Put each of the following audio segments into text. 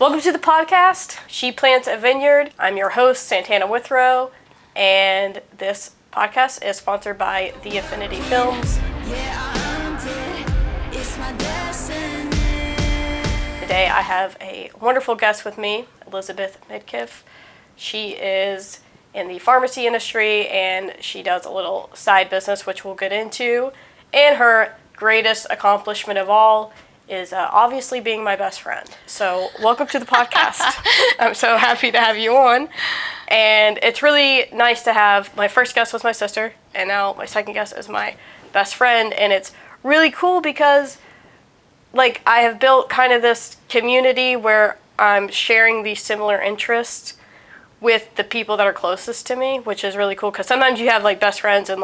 Welcome to the podcast, She Plants a Vineyard. I'm your host, Santana Withrow, and this podcast is sponsored by The Affinity Films. Today I have a wonderful guest with me, Elizabeth Midkiff. She is in the pharmacy industry and she does a little side business which we'll get into. And her greatest accomplishment of all is obviously being my best friend. So welcome to the podcast. I'm so happy to have you on. And it's really nice to have, my first guest was my sister, and now my second guest is my best friend. And it's really cool because I have built kind of this community where I'm sharing these similar interests with the people that are closest to me, which is really cool because sometimes you have best friends and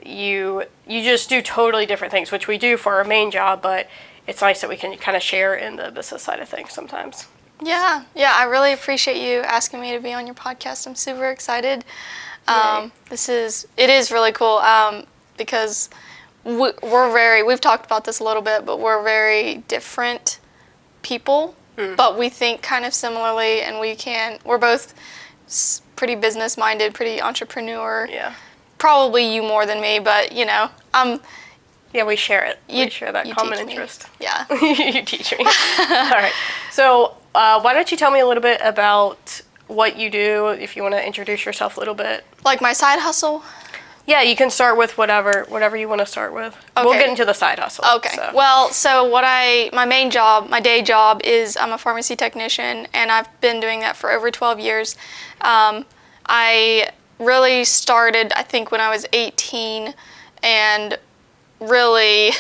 you just do totally different things, which we do for our main job, but it's nice that we can kind of share in the business side of things sometimes. Yeah, I really appreciate you asking me to be on your podcast. I'm super excited. It is really cool because we've talked about this a little bit, but we're very different people, but we think kind of similarly, and we're both pretty business-minded, pretty entrepreneur. Yeah. Probably you more than me, but yeah, we share it. We share that common interest. Yeah. You teach me. All right. So why don't you tell me a little bit about what you do, if you want to introduce yourself a little bit. Like my side hustle? Yeah, you can start with whatever you want to start with. Okay. We'll get into the side hustle. Okay. So. Well, so my main job, my day job is I'm a pharmacy technician, and I've been doing that for over 12 years. I really started, I think, when I was 18, and really,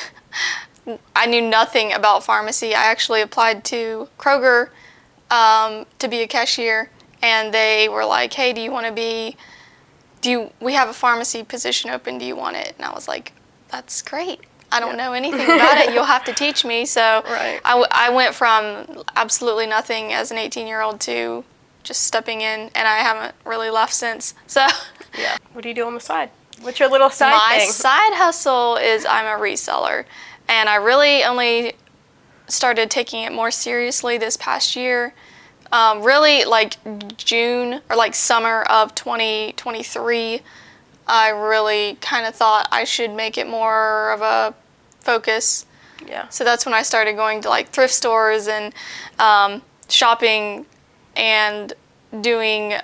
I knew nothing about pharmacy. I actually applied to Kroger to be a cashier, and they were like, hey, we have a pharmacy position open, do you want it? And I was like, that's great. I don't know anything about it. You'll have to teach me. So right. I went from absolutely nothing as an 18-year-old to just stepping in, and I haven't really left since. So yeah. What do you do on the side? What's your little side thing? My side hustle is I'm a reseller, and I really only started taking it more seriously this past year. Really June or summer of 2023, I really kind of thought I should make it more of a focus. Yeah. So that's when I started going to thrift stores and shopping and doing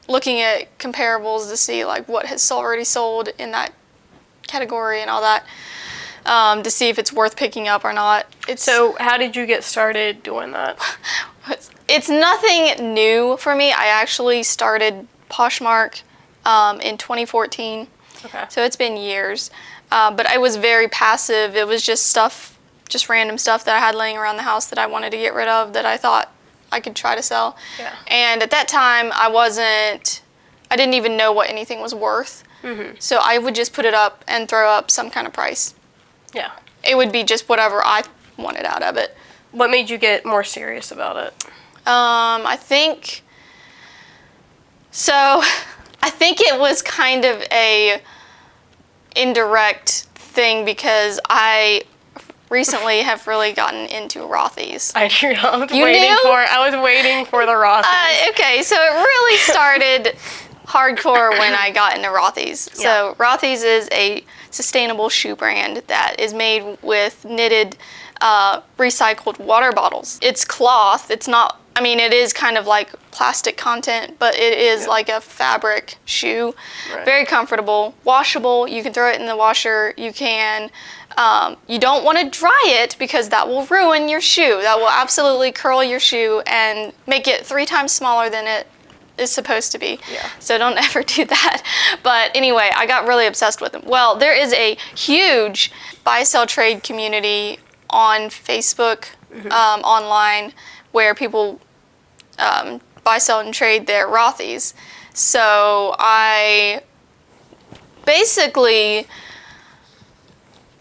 looking at comparables to see what has already sold in that category and all that, to see if it's worth picking up or not. So how did you get started doing that? It's nothing new for me. I actually started Poshmark in 2014. Okay. So it's been years. But I was very passive. It was just random stuff that I had laying around the house that I wanted to get rid of that I thought I could try to sell. Yeah. And at that time, I didn't even know what anything was worth. Mm-hmm. So I would just put it up and throw up some kind of price. Yeah. It would be just whatever I wanted out of it. What made you get more serious about it? I think it was kind of a indirect thing because I recently have really gotten into Rothy's. I was waiting for the Rothy's. Okay, so it really started hardcore when I got into Rothy's. Yeah. So Rothy's is a sustainable shoe brand that is made with knitted recycled water bottles. It's cloth. It's not, it is kind of like plastic content, but it is like a fabric shoe. Right. Very comfortable, washable. You can throw it in the washer. You can, you don't want to dry it because that will ruin your shoe. That will absolutely curl your shoe and make it 3 times smaller than it is supposed to be. Yeah. So don't ever do that. But anyway, I got really obsessed with them. Well, there is a huge buy-sell trade community on Facebook, online, where people buy, sell, and trade their Rothy's. So I basically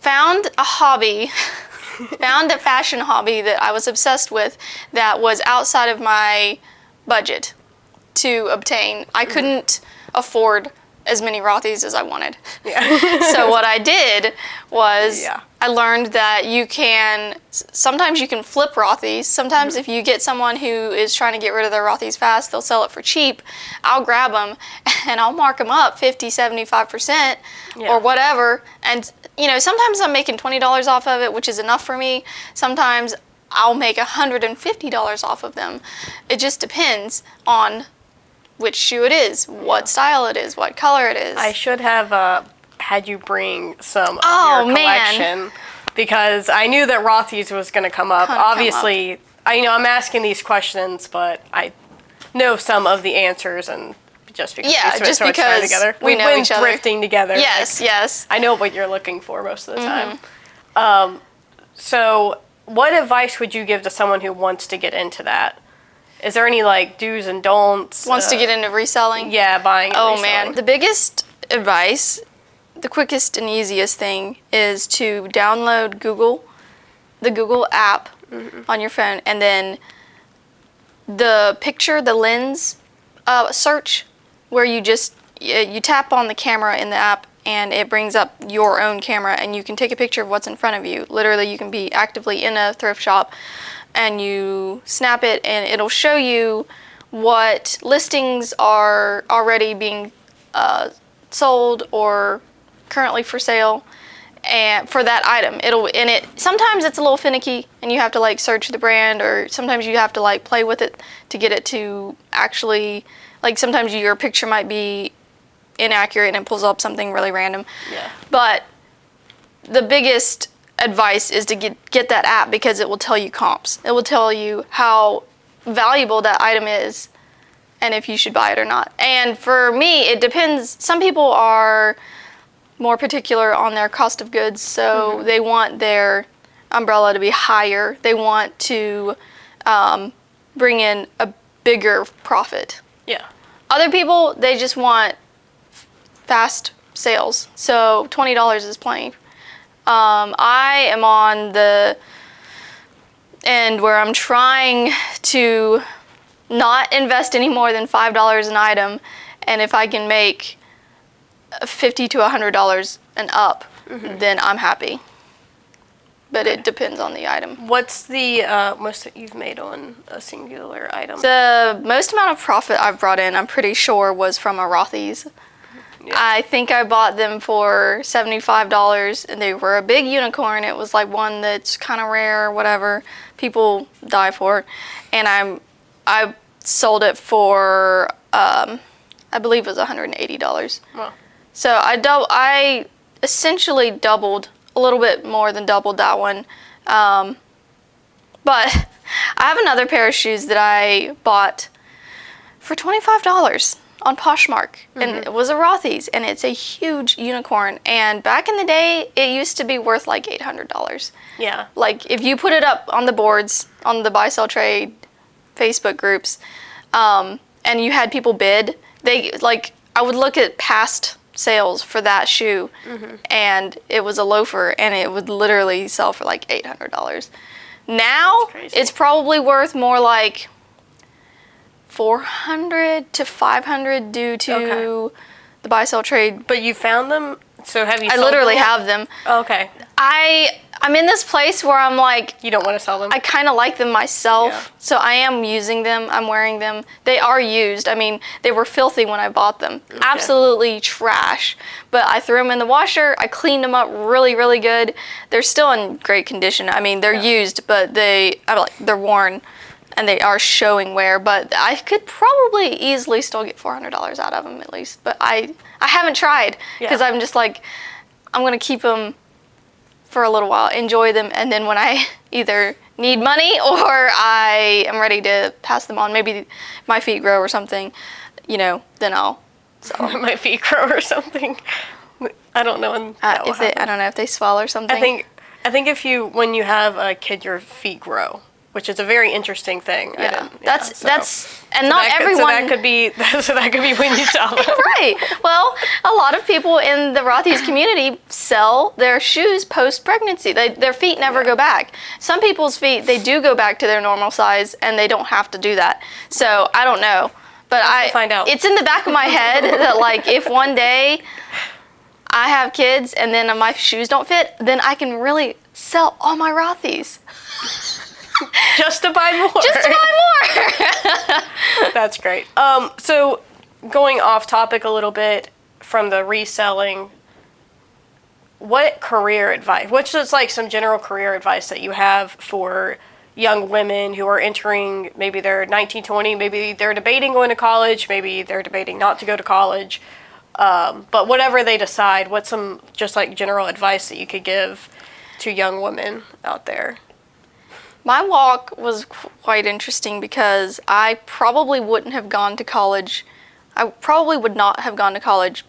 found a fashion hobby that I was obsessed with that was outside of my budget to obtain. I couldn't afford as many Rothy's as I wanted. Yeah. So what I did was Yeah. I learned that sometimes you can flip Rothy's. Sometimes if you get someone who is trying to get rid of their Rothy's fast, they'll sell it for cheap. I'll grab them and I'll mark them up 50, 75% or whatever. And, sometimes I'm making $20 off of it, which is enough for me. Sometimes I'll make $150 off of them. It just depends on which shoe it is, what style it is, what color it is. I should have had you bring some of your collection because I knew that Rothy's was going to come up. Obviously, I'm asking these questions, but I know some of the answers, and just because just because together. We've been each other. thrifting together. Yes, yes. I know what you're looking for most of the time. So, what advice would you give to someone who wants to get into that? Is there any do's and don'ts? Wants to get into reselling? Yeah, buying and reselling. Man, the biggest advice, the quickest and easiest thing is to download the Google app on your phone, and then the lens search, where you tap on the camera in the app and it brings up your own camera and you can take a picture of what's in front of you. Literally, you can be actively in a thrift shop and you snap it and it'll show you what listings are already being sold or currently for sale and for that item. Sometimes it's a little finicky and you have to search the brand, or sometimes you have to play with it to get it to actually, sometimes your picture might be inaccurate and it pulls up something really random. Yeah. But the biggest advice is to get that app, because it will tell you comps. It will tell you how valuable that item is and if you should buy it or not. And for me, it depends. Some people are more particular on their cost of goods, so they want their umbrella to be higher. They want to bring in a bigger profit. Yeah. Other people, they just want fast sales, so $20 is plenty. I am on the end where I'm trying to not invest any more than $5 an item, and if I can make $50 to $100 and up, then I'm happy. But it depends on the item. What's the most that you've made on a singular item? The most amount of profit I've brought in, I'm pretty sure, was from a Rothy's. Yeah. I think I bought them for $75, and they were a big unicorn. It was one that's kind of rare or whatever. People die for it. And I sold it for, I believe it was $180. Wow. So I essentially doubled, a little bit more than doubled that one. But I have another pair of shoes that I bought for $25 on Poshmark, and it was a Rothy's, and it's a huge unicorn. And back in the day, it used to be worth $800. Yeah. If you put it up on the boards, on the buy, sell, trade Facebook groups, and you had people bid, I would look at past sales for that shoe, and it was a loafer, and it would literally sell for $800. Now it's probably worth more $400 to $500 due to the buy, sell, trade. But you found them? So have you sold I literally them? have them. Oh, okay. I'm in this place where I'm you don't want to sell them? I kind of like them myself, so I am using them. I'm wearing them. They are used. I mean, they were filthy when I bought them. Okay. Absolutely trash. But I threw them in the washer. I cleaned them up really, really good. They're still in great condition. I mean, they're used, but they're worn, and they are showing wear. But I could probably easily still get $400 out of them at least. But I haven't tried, because I'm just I'm going to keep them for a little while, enjoy them, and then when I either need money or I am ready to pass them on, maybe my feet grow or something, then I'll sell them. My feet grow or something. I don't know. I don't know if they swell or something. I think when you have a kid, your feet grow, which is a very interesting thing. Yeah, not everyone. So that could be when you sell them. Right. Well, a lot of people in the Rothy's community sell their shoes post-pregnancy. Their feet never go back. Some people's feet, they do go back to their normal size, and they don't have to do that. So I don't know. But We'll find out. It's in the back of my head that like if one day I have kids and then my shoes don't fit, then I can really sell all my Rothy's. Just to buy more. Just to buy more. That's great. So going off topic a little bit from the reselling, what career advice, what's just like some general career advice that you have for young women who are entering, maybe they're 19, 20, maybe they're debating going to college, maybe they're debating not to go to college, but whatever they decide, what's some just like general advice that you could give to young women out there? My walk was quite interesting because I probably wouldn't have gone to college. I probably would not have gone to college,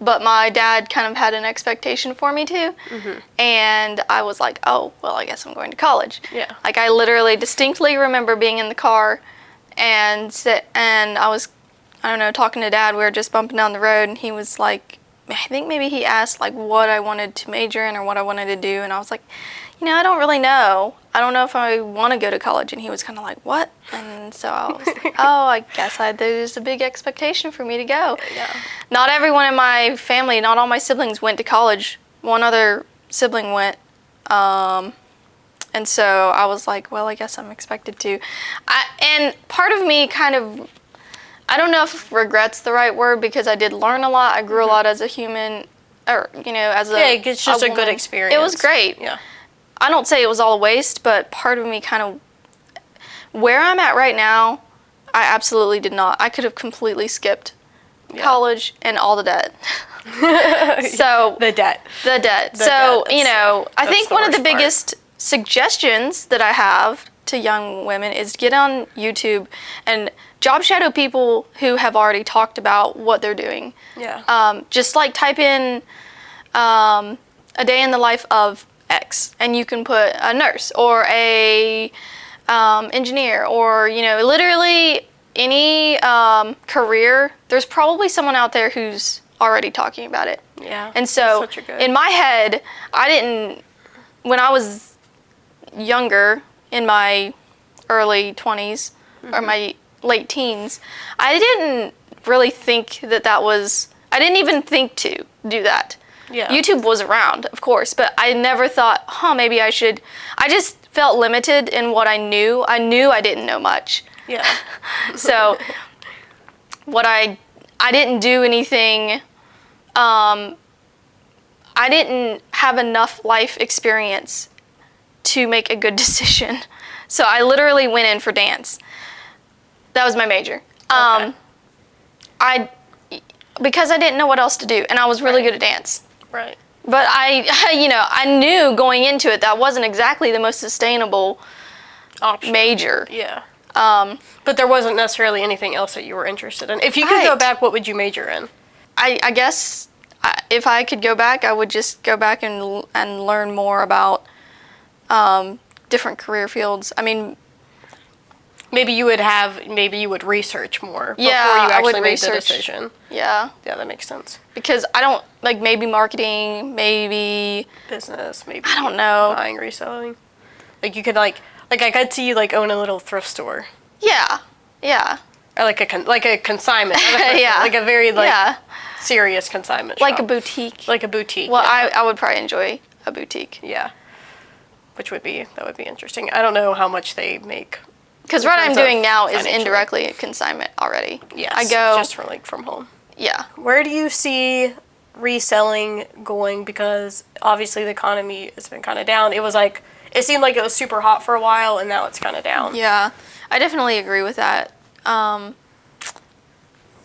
but my dad kind of had an expectation for me to. Mm-hmm. And I was like, oh, well, I guess I'm going to college. Yeah. Like I literally distinctly remember being in the car and I was, I don't know, talking to Dad. We were just bumping down the road and he was like, I think maybe he asked like what I wanted to major in or what I wanted to do. And I was like, I don't really know. I don't know if I want to go to college. And he was kind of like, what? And so I was like, oh, I guess there's a big expectation for me to go. Yeah. Not everyone in my family, not all my siblings went to college. One other sibling went. And so I was like, well, I guess I'm expected to. And part of me kind of, I don't know if regret's the right word because I did learn a lot. I grew a lot as a human, or, as a Yeah, it's just a woman. good experience. It was great. Yeah. I don't say it was all a waste, but part of me kind of, where I'm at right now, I absolutely did not. I could have completely skipped college and all the debt. So The debt. The debt. I think one of the biggest suggestions that I have to young women is get on YouTube and job shadow people who have already talked about what they're doing. Yeah. Just like type in a day in the life of X, and you can put a nurse or a engineer or literally any career. There's probably someone out there who's already talking about it. Yeah. And so such a good... in my head, when I was younger, in my early 20s or my late teens, I didn't really think I didn't even think to do that. Yeah. YouTube was around, of course, but I never thought, maybe I should. I just felt limited in what I knew. I knew I didn't know much. Yeah. So I didn't do anything, I didn't have enough life experience to make a good decision. So I literally went in for dance. That was my major. Okay. Because I didn't know what else to do, and I was really good at dance. Right. But I knew going into it that wasn't exactly the most sustainable Option. major. Yeah. But there wasn't necessarily anything else that you were interested in. If you could go back, what would you major in? I guess if I could go back, I would just go back and learn more about different career fields. I mean, maybe you would research more before Yeah, you I would actually made the research. decision. yeah, Yeah, that makes sense. because I don't maybe marketing, maybe Business, maybe. I don't know. Buying, reselling. Like you could I could see you own a little thrift store. yeah, Or like a consignment. Not a thrift store, Yeah. Like a very yeah, serious consignment like a shop. boutique. Like a boutique. Well, yeah. I would probably enjoy a boutique. Yeah. That would be interesting. I don't know how much they make. Because In what I'm terms of doing now is financially. indirectly a consignment already. Yes. I go, just from home. yeah. Where do you see reselling going? Because obviously the economy has been kind of down. It seemed like it was super hot for a while, and now it's kind of down. Yeah, I definitely agree with that.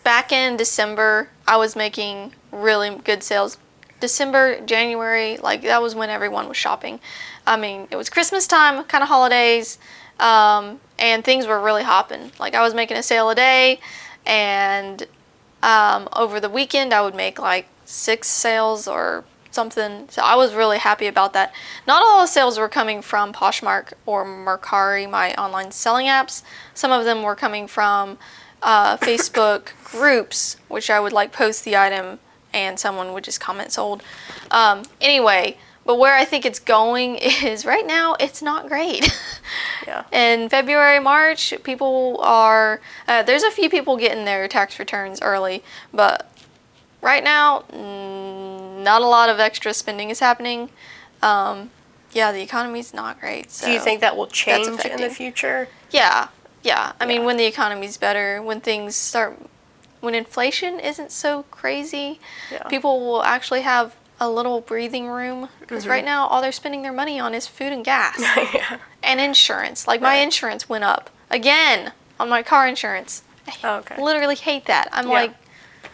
Back in December, I was making really good sales. December, January, that was when everyone was shopping. I mean, it was Christmas time, kind of holidays, and things were really hopping. I was making a sale a day, and over the weekend, I would make 6 sales or something. So I was really happy about that. Not all the sales were coming from Poshmark or Mercari, my online selling apps. Some of them were coming from Facebook groups, which I would post the item and someone would just comment sold. Anyway, But where I think it's going is right now, it's not great. Yeah. In February, March, people are, there's a few people getting their tax returns early, but right now, not a lot of extra spending is happening. Yeah, the economy's not great. So Do you think that will change in the affecting. future? Yeah. I mean, Yeah. when the economy's better, when things start, when inflation isn't so crazy, Yeah. people will actually have a little breathing room. Because right now, all they're spending their money on is food and gas Yeah. and insurance. Like my Right. insurance went up again on my car insurance. Oh, okay. I literally hate that. I'm Yeah. like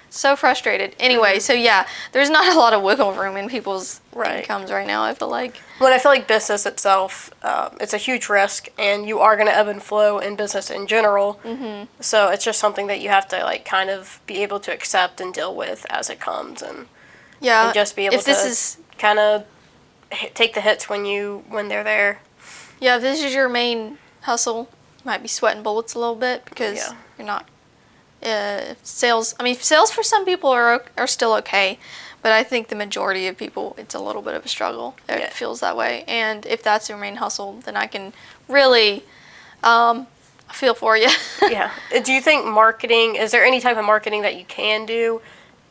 so frustrated. Anyway, so yeah, there's not a lot of wiggle room in people's Right. incomes right now, I feel like. When I feel like business itself, it's a huge risk, and you are going to ebb and flow in business in general. Mm-hmm. So it's just something that you have to like kind of be able to accept and deal with as it comes, and Yeah. just be able if this to is kind of take the hits when they're there. Yeah, if this is your main hustle, you might be sweating bullets a little bit because Yeah. you're not. Sales. I mean, sales for some people are still okay, but I think the majority of people, it's a little bit of a struggle. Yeah. It feels that way, and if that's your main hustle, then I can really feel for you. Yeah. Do you think marketing? Is there any type of marketing that you can do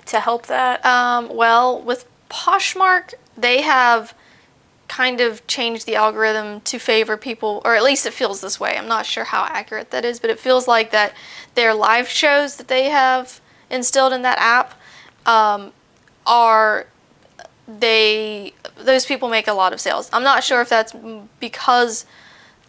to help that? Well, with Poshmark, they have kind of changed the algorithm to favor people, or at least it feels this way. I'm not sure how accurate that is, but it feels like that their live shows that they have instilled in that app those people make a lot of sales. I'm not sure if that's because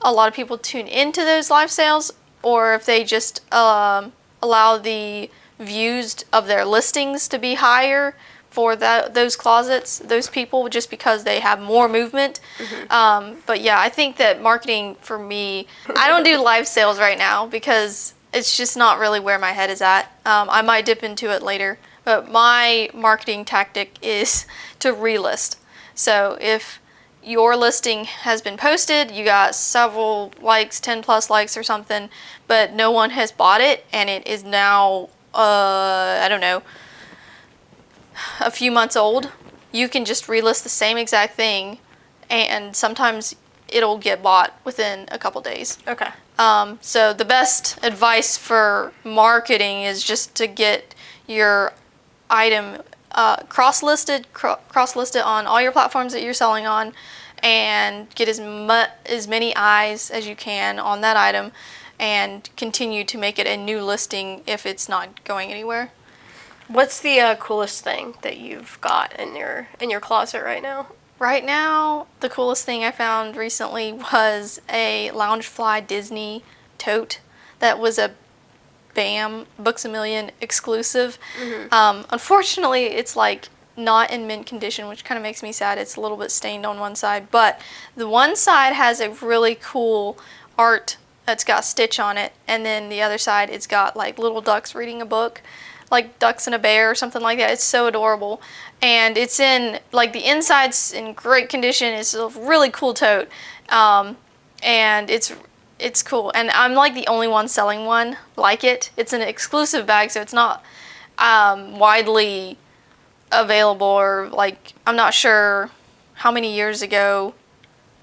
a lot of people tune into those live sales or if they just allow the views of their listings to be higher for those closets, those people, just because they have more movement. Mm-hmm. But yeah, I think that marketing for me, I don't do live sales right now because it's just not really where my head is at. I might dip into it later, but my marketing tactic is to relist. So if your listing has been posted, you got several likes, 10 plus likes or something, but no one has bought it and it is now, I don't know, a few months old, you can just relist the same exact thing and sometimes it'll get bought within a couple days. Okay. So the best advice for marketing is just to get your item cross-listed on all your platforms that you're selling on and get as many eyes as you can on that item and continue to make it a new listing if it's not going anywhere. What's the coolest thing that you've got in your closet right now? Right now, the coolest thing I found recently was a Loungefly Disney tote that was a BAM Books A Million exclusive. Mm-hmm. Unfortunately, it's like not in mint condition, which kind of makes me sad. It's a little bit stained on one side, but the one side has a really cool art that's got Stitch on it, and then the other side it's got like little ducks reading a book, like Ducks and a Bear or something like that. It's so adorable. And it's in, like, the inside's in great condition. It's a really cool tote. And it's cool. And I'm, like, the only one selling one like it. It's an exclusive bag, so it's not widely available or, like, I'm not sure how many years ago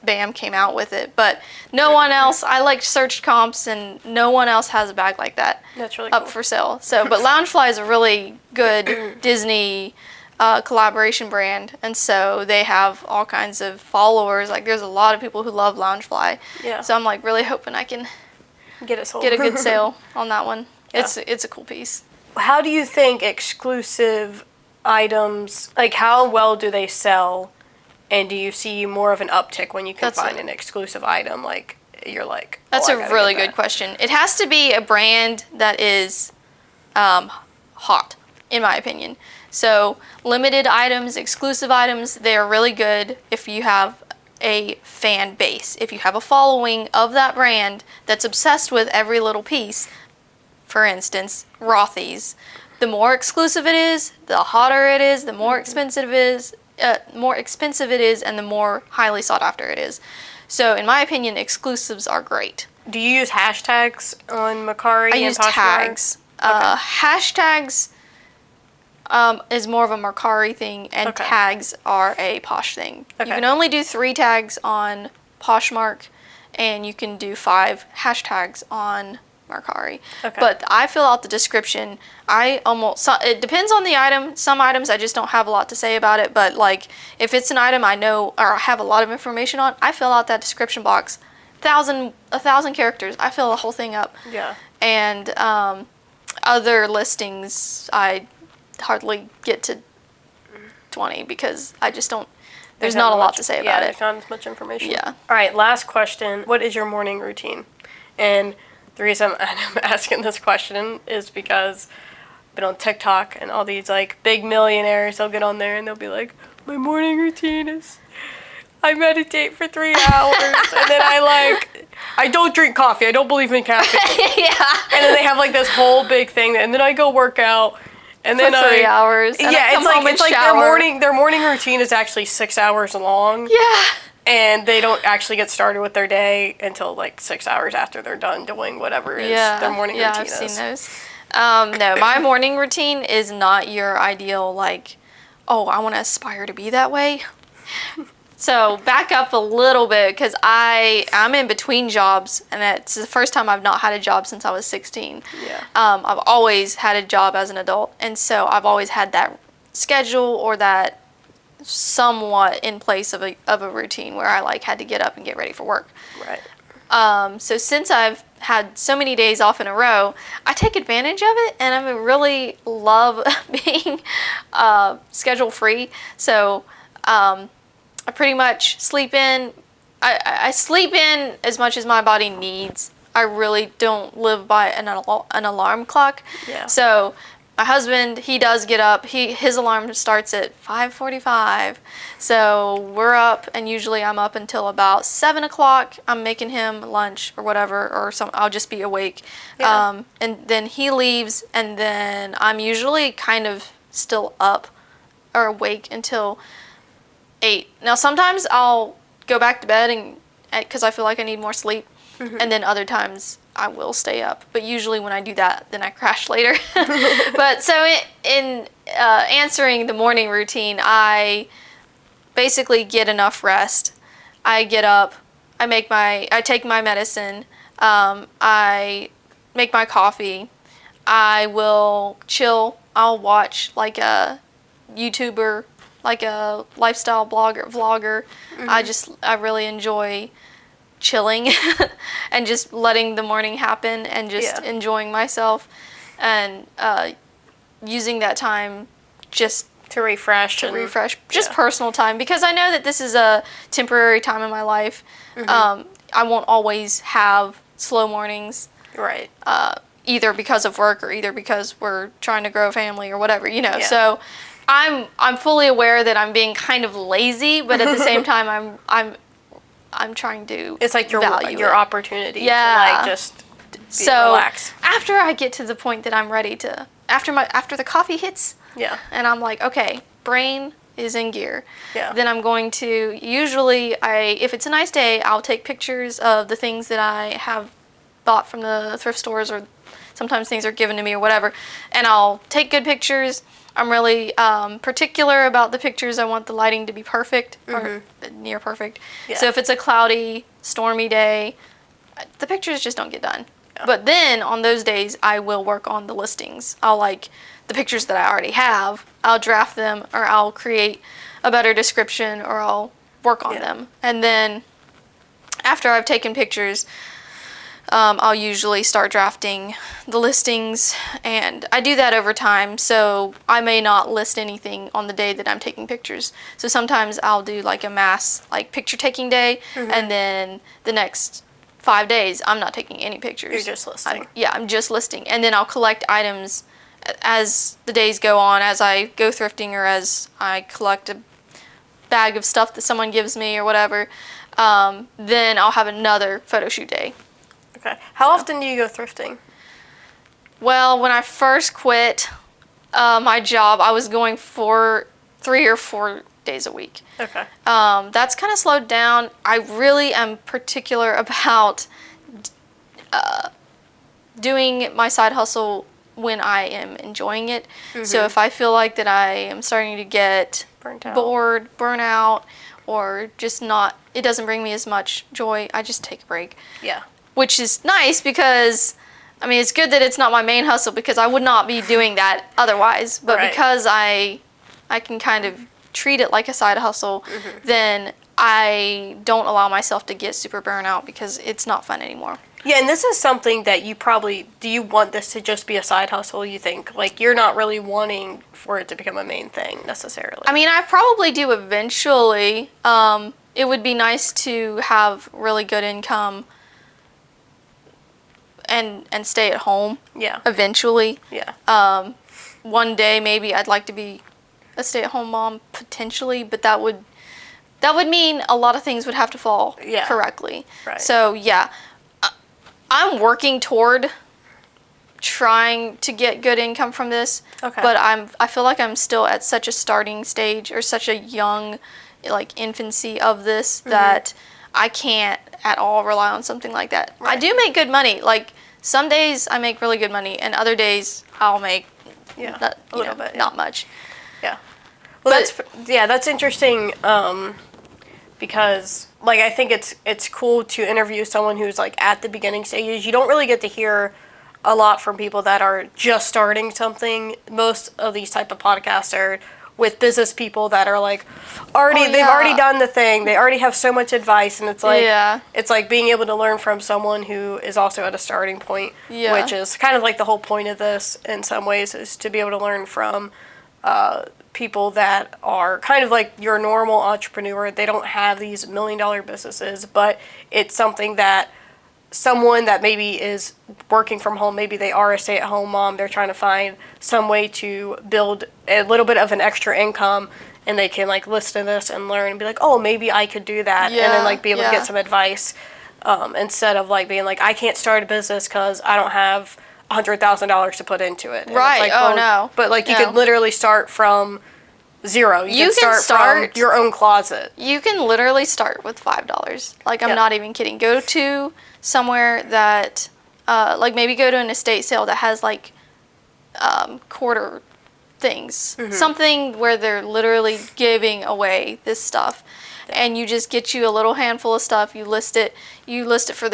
BAM came out with it, but no one else, I like searched comps and no one else has a bag like that. That's really up cool. for sale. So, but Loungefly is a really good Disney collaboration brand, and so they have all kinds of followers. Like there's a lot of people who love Loungefly. Yeah. So I'm like really hoping I can Get it sold. get a good sale on that one. Yeah. It's a cool piece. How do you think exclusive items, like how well do they sell? And do you see more of an uptick when you can find an exclusive item? Like, you're like, That's I a gotta really get good that. question. It has to be a brand that is hot, in my opinion. So limited items, exclusive items, they are really good if you have a fan base. If you have a following of that brand that's obsessed with every little piece, for instance, Rothy's. The more exclusive it is, the hotter it is, the more expensive it is, and the more highly sought after it is. So, in my opinion, exclusives are great. Do you use hashtags on Macari I and use Poshmark? tags. Hashtags, is more of a Mercari thing, and Okay. tags are a Posh thing. Okay. You can only do 3 tags on Poshmark, and you can do 5 hashtags on Mercari. Okay. But I fill out the description. It depends on the item. Some items I just don't have a lot to say about it, but like if it's an item I know or I have a lot of information on, I fill out that description box. 1,000 characters. I fill the whole thing up. Yeah. And other listings, I hardly get to 20 because I just don't. There's not a lot to say about it. There's not as much information. Yeah. All right, last question. What is your morning routine? And the reason I'm asking this question is because I've been on TikTok and all these like big millionaires, they'll get on there and they'll be like, my morning routine is I meditate for 3 hours and then I don't drink coffee. I don't believe in caffeine. Yeah. And then they have like this whole big thing and then I go work out and then For 3 hours. And yeah, I come home and it's like shower. their morning routine is actually 6 hours long. Yeah. And they don't actually get started with their day until like 6 hours after they're done doing whatever it is their morning routine I've is. seen those. No, my morning routine is not your ideal, like, oh, I want to aspire to be that way. So back up a little bit because I'm in between jobs, and it's the first time I've not had a job since I was 16. Yeah. I've always had a job as an adult, and so I've always had that schedule or that somewhat in place of a routine where I like had to get up and get ready for work. Right. So since I've had so many days off in a row, I take advantage of it, and I really love being schedule free. So I pretty much sleep in. I sleep in as much as my body needs. I really don't live by an alarm clock. Yeah. So my husband, he does get up. His alarm starts at 5:45. So we're up, and usually I'm up until about 7 o'clock. I'm making him lunch or whatever, or I'll just be awake. Yeah. And then he leaves, and then I'm usually kind of still up or awake until 8. Now sometimes I'll go back to bed and because I feel like I need more sleep, and then other times I will stay up. But usually when I do that, then I crash later. But so in answering the morning routine, I basically get enough rest. I get up, I take my medicine, I make my coffee, I will chill. I'll watch like a YouTuber, like a lifestyle vlogger. I really enjoy chilling and just letting the morning happen and just enjoying myself and using that time just To refresh. just personal time, because I know that this is a temporary time in my life. I won't always have slow mornings. Right. Either because of work or either because we're trying to grow a family or whatever, Yeah. So I'm fully aware that I'm being kind of lazy, but at the same time I'm trying to It's like your value it. opportunity to Yeah. like just So relax. after I get to the point that I'm ready to after the coffee hits Yeah. and I'm like, okay, brain is in gear. Yeah. Then I'm going to if it's a nice day, I'll take pictures of the things that I have bought from the thrift stores, or sometimes things are given to me or whatever, and I'll take good pictures. I'm really particular about the pictures. I want the lighting to be perfect or near perfect. Yeah. So if it's a cloudy, stormy day, the pictures just don't get done. Yeah. But then on those days, I will work on the listings. I'll like the pictures that I already have. I'll draft them, or I'll create a better description, or I'll work on them. And then after I've taken pictures, I'll usually start drafting the listings, and I do that over time, so I may not list anything on the day that I'm taking pictures. So sometimes I'll do like a mass like picture taking day, and then the next 5 days I'm not taking any pictures. You're just listing. I'm just listing, and then I'll collect items as the days go on, as I go thrifting, or as I collect a bag of stuff that someone gives me or whatever. Then I'll have another photo shoot day. Okay. How often do you go thrifting? Well, when I first quit my job, I was going for 3 or 4 days a week. Okay. That's kind of slowed down. I really am particular about doing my side hustle when I am enjoying it. So if I feel like that I am starting to get bored, burnout, or just not, it doesn't bring me as much joy, I just take a break. Yeah. Which is nice because, I mean, it's good that it's not my main hustle because I would not be doing that otherwise. But because I can kind of treat it like a side hustle, then I don't allow myself to get super burnout because it's not fun anymore. Yeah, and this is something that you probably, do you want this to just be a side hustle, you think? Like, you're not really wanting for it to become a main thing, necessarily. I mean, I probably do eventually. It would be nice to have really good income and stay at home. Yeah. Eventually. Yeah. One day, maybe I'd like to be a stay-at-home mom, potentially, but that would mean a lot of things would have to fall correctly. Right. So, yeah. I'm working toward trying to get good income from this, but I feel like I'm still at such a starting stage or such a young, like, infancy of this that I can't at all rely on something like that. I do make good money. Like, some days I make really good money, and other days I'll make a little bit, not much. Yeah. Well, that's interesting. Because, like, I think it's cool to interview someone who's, like, at the beginning stages. You don't really get to hear a lot from people that are just starting something. Most of these type of podcasts are with business people that are, like, they've already done the thing. They already have so much advice, and it's like it's like being able to learn from someone who is also at a starting point, which is kind of like the whole point of this in some ways, is to be able to learn from people that are kind of like your normal entrepreneur. They don't have these $1 million businesses, but it's something that someone that maybe is working from home, maybe they are a stay-at-home mom, they're trying to find some way to build a little bit of an extra income, and they can, like, listen to this and learn and be like, oh, maybe I could do that, and then, like, be able to get some advice, instead of, like, being like, I can't start a business because I don't have $100,000 to put into it. And right. it's like, no. But, like, you could literally start from zero. You can start from your own closet. You can literally start with $5. Like, I'm not even kidding. Go to somewhere that, like, maybe go to an estate sale that has, like, quarter things. Something where they're literally giving away this stuff. And you just get you a little handful of stuff. You list it for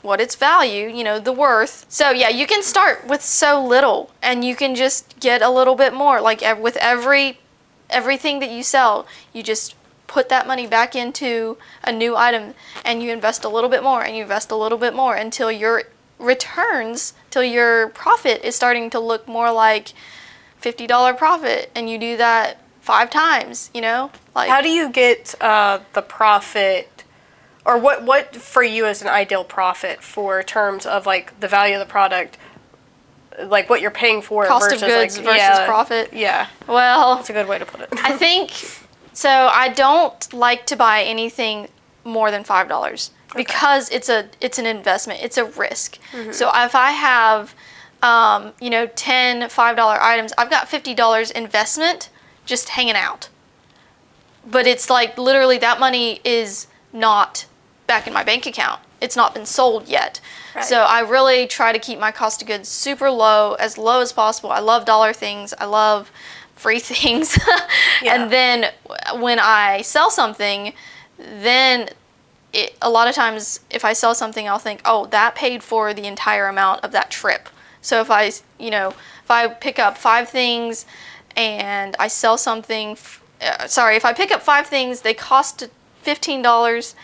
what its value, the worth. So, yeah, you can start with so little, and you can just get a little bit more. Like, with everything that you sell, you just put that money back into a new item, and you invest a little bit more, and you invest a little bit more until your profit is starting to look more like $50 profit, and you do that 5 times, Like, how do you get the profit, or what for you is an ideal profit for terms of, like, the value of the product, like what you're paying for cost versus, of goods like, versus profit? Yeah. Well, that's a good way to put it. I think, so I don't like to buy anything more than $5 because it's an investment. It's a risk. So if I have, 10 $5 items, I've got $50 investment just hanging out. But it's like literally that money is not back in my bank account. It's not been sold yet. Right. So I really try to keep my cost of goods super low as possible. I love dollar things. I love free things. And then when I sell something, then a lot of times if I sell something, I'll think, oh, that paid for the entire amount of that trip. So if I pick up 5 things and I sell something, if I pick up 5 things, they cost $15,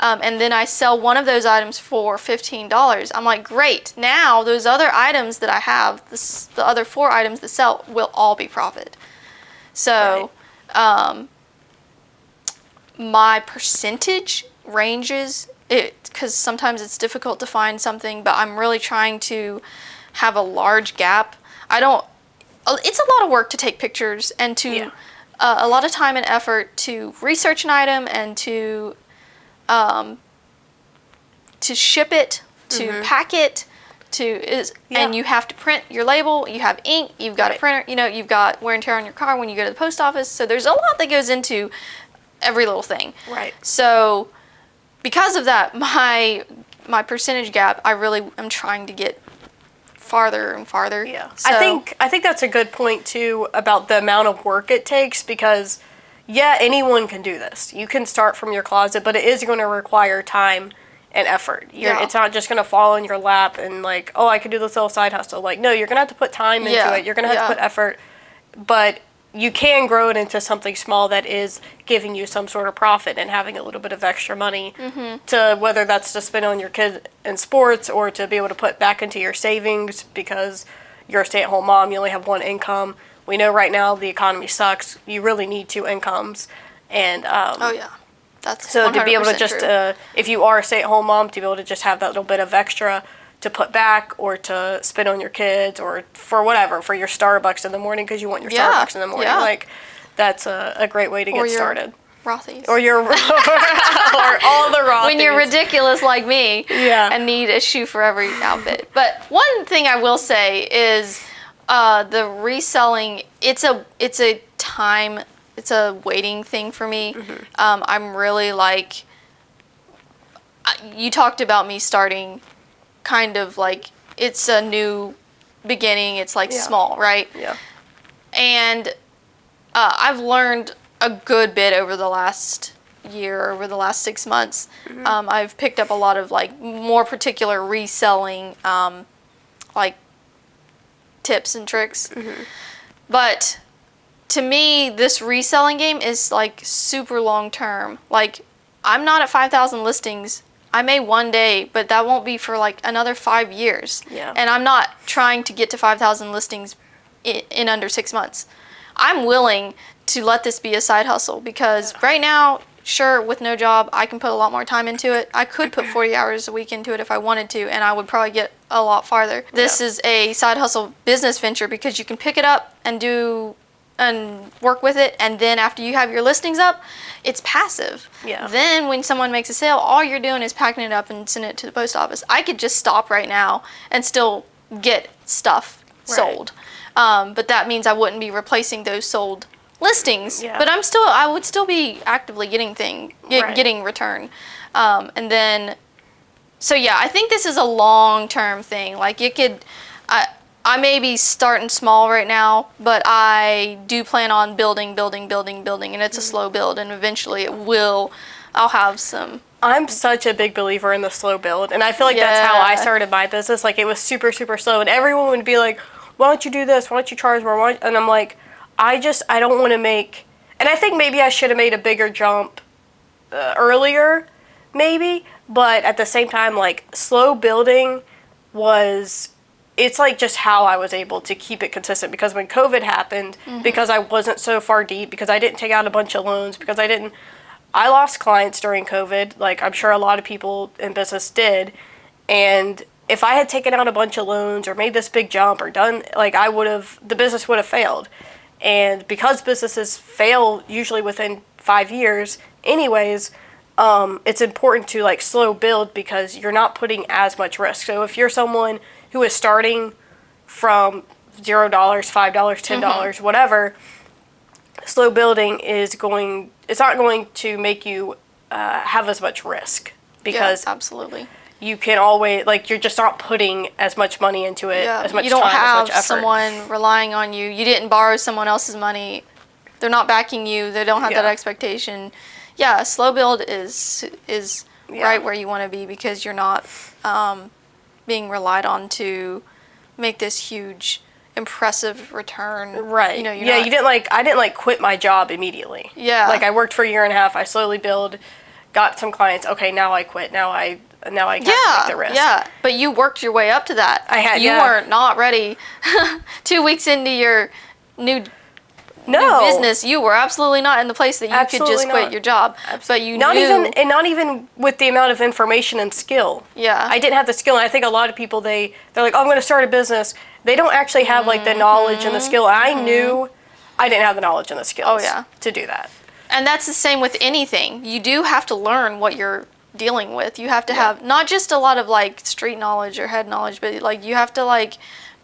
and then I sell one of those items for $15. I'm like, great. Now those other items that I have, the other 4 items that sell, will all be profit. So my percentage ranges, because sometimes it's difficult to find something, but I'm really trying to have a large gap. It's a lot of work to take pictures and to a lot of time and effort to research an item and to ship it, to pack it, and you have to print your label, you have ink, you've got a printer, you've got wear and tear on your car when you go to the post office. So there's a lot that goes into every little thing. Right. So because of that, my percentage gap, I really am trying to get farther and farther. Yeah. So, I think that's a good point too about the amount of work it takes, because yeah, anyone can do this. You can start from your closet, but it is going to require time and effort. It's not just going to fall in your lap and like, oh, I could do this little side hustle. Like, no, you're going to have to put time into it. You're going to have to put effort, but you can grow it into something small that is giving you some sort of profit and having a little bit of extra money to, whether that's to spend on your kid in sports or to be able to put back into your savings because you're a stay-at-home mom, you only have one income. We know right now the economy sucks. You really need two incomes. And oh yeah, that's so to be able to just, true. if you are a stay-at-home mom, to be able to just have that little bit of extra to put back or to spend on your kids or for whatever, for your Starbucks in the morning because you want your Starbucks in the morning. Like, that's a great way to get started. Rothy's. Or your or all the Rothy's. When you're ridiculous like me and need a shoe for every outfit. But one thing I will say is the reselling, it's a waiting thing for me. I'm really like, you talked about me starting kind of like, it's a new beginning, it's like small, right? Yeah. And I've learned a good bit over the last year, over the last 6 months. I've picked up a lot of like more particular reselling like tips and tricks. But to me, this reselling game is like super long term. Like, I'm not at 5,000 listings. I may one day, but that won't be for like another 5 years. Yeah. And I'm not trying to get to 5,000 listings in under 6 months. I'm willing to let this be a side hustle because right now, sure, with no job, I can put a lot more time into it. I could put 40 hours a week into it if I wanted to, and I would probably get a lot farther. This is a side hustle business venture because you can pick it up and work with it, and then after you have your listings up, it's passive. Yeah. Then when someone makes a sale, all you're doing is packing it up and sending it to the post office. I could just stop right now and still get stuff sold. But that means I wouldn't be replacing those sold listings. But I would still be actively getting getting return. And then, so yeah, I think this is a long-term thing. Like, it could, I may be starting small right now, but I do plan on building, and it's a slow build, and eventually I'll have some. I'm such a big believer in the slow build, and I feel like that's how I started my business. Like, it was super, super slow, and everyone would be like, why don't you do this? Why don't you charge more? And I'm like, I don't want to make, and I think maybe I should have made a bigger jump earlier, maybe, but at the same time, like, slow building it's like just how I was able to keep it consistent, because when COVID happened, because I wasn't so far deep, because I didn't take out a bunch of loans, because I lost clients during COVID, like I'm sure a lot of people in business did, and if I had taken out a bunch of loans or made this big jump or done, like, the business would have failed. And because businesses fail usually within 5 years anyways, it's important to like slow build because you're not putting as much risk. So if you're someone who is starting from $0, $5, $10, whatever, slow building it's not going to make you have as much risk, because absolutely. You can always, like, you're just not putting as much money into it, as much you don't time, have as much effort. someone relying on you. You didn't borrow someone else's money. They're not backing you. They don't have that expectation. Yeah, slow build is right where you want to be, because you're not being relied on to make this huge, impressive return. Right. You know, I didn't quit my job immediately. Yeah. Like, I worked for a year and a half. I slowly build, got some clients. Okay, now I quit. Now I can't take the risk. Yeah, but you worked your way up to that. You were not ready. 2 weeks into your new business, you were absolutely not in the place that you could just quit your job. But you not even with the amount of information and skill. Yeah, I didn't have the skill, and I think a lot of people they're like, oh, I'm going to start a business. They don't actually have like the knowledge and the skill. I knew I didn't have the knowledge and the skills to do that. And that's the same with anything. You do have to learn what you're dealing with. You have to have not just a lot of like street knowledge or head knowledge, but like you have to like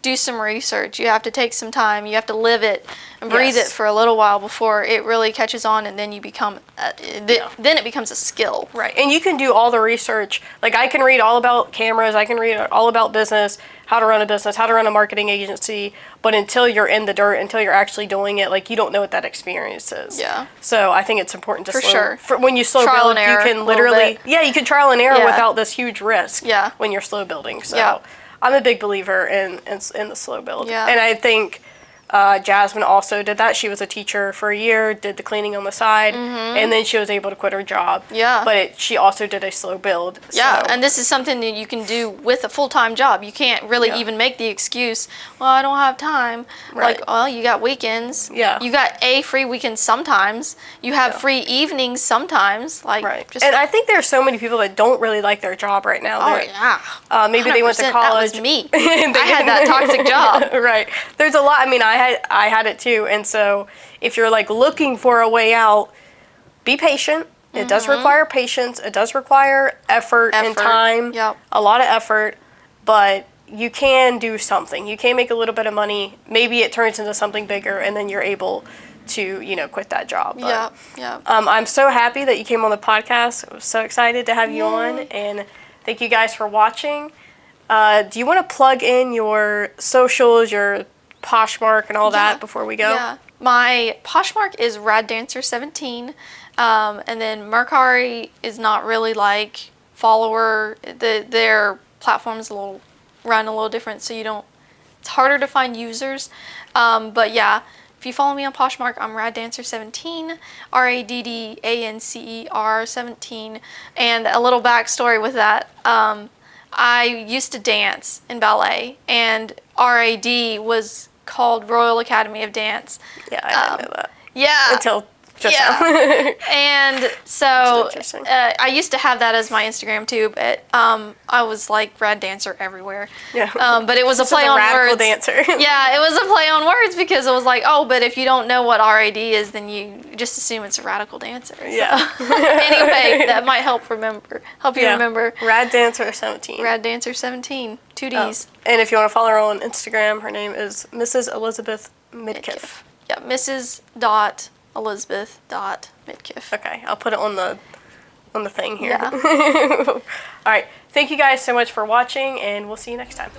do some research. You have to take some time. You have to live it and breathe Yes. it for a little while before it really catches on, and then you become, then it becomes a skill. Right. And you can do all the research. Like, I can read all about cameras, I can read all about business, how to run a business, how to run a marketing agency, but until you're in the dirt, until you're actually doing it, like, you don't know what that experience is. Yeah. So I think it's important to For sure. when you slow Trial build, and error you a can little literally, bit. yeah, you can trial and error Yeah. without this huge risk. Yeah. When you're slow building. So Yeah. I'm a big believer in the slow build. Yeah. And I think Jasmine also did that. She was a teacher for a year, did the cleaning on the side, and then she was able to quit her job. Yeah. But she also did a slow build. Yeah, so. and this is something that you can do with a full-time job. You can't really Yeah. even make the excuse, well, I don't have time. Right. Like, well, you got weekends. Yeah. You got free weekends sometimes. You have Yeah. free evenings sometimes. Like, Right. just, And I think there's so many people that don't really like their job right now. oh, They're- yeah. Maybe they went to 100%, college. That was me. and I had that toxic job. Right. There's a lot. I mean, I had it too. And so if you're like looking for a way out, be patient. It does require patience. It does require effort and Effort. time. Yep. A lot of effort. But you can do something. You can make a little bit of money. Maybe it turns into something bigger, and then you're able to, quit that job. But, Yeah, yeah. I'm so happy that you came on the podcast. I was so excited to have you on, and thank you guys for watching. Do you want to plug in your socials, your Poshmark, and all that before we go? Yeah. My Poshmark is RadDancer17, and then Mercari is not really like follower. Their platform is run a little different, so it's harder to find users. But yeah, if you follow me on Poshmark, I'm RadDancer17, RADDANCER 17, and a little backstory with that. I used to dance in ballet, and RAD was called Royal Academy of Dance. Yeah, I didn't know that. Yeah. Until just Yeah. now. And so interesting. I used to have that as my Instagram too, but I was like Rad Dancer everywhere. Yeah. But it was a This is play on radical words. dancer. Yeah, it was a play on words because it was like, oh, but if you don't know what RAD is, then you just assume it's a radical dancer. So, Yeah. anyway, that might help you remember. Rad Dancer 17. Rad Dancer 17, two D's. And if you want to follow her on Instagram, her name is Mrs. Elizabeth Midkiff. Yeah, Mrs.Elizabeth.Midkiff. Okay, I'll put it on the thing here. Yeah. All right. Thank you guys so much for watching, and we'll see you next time.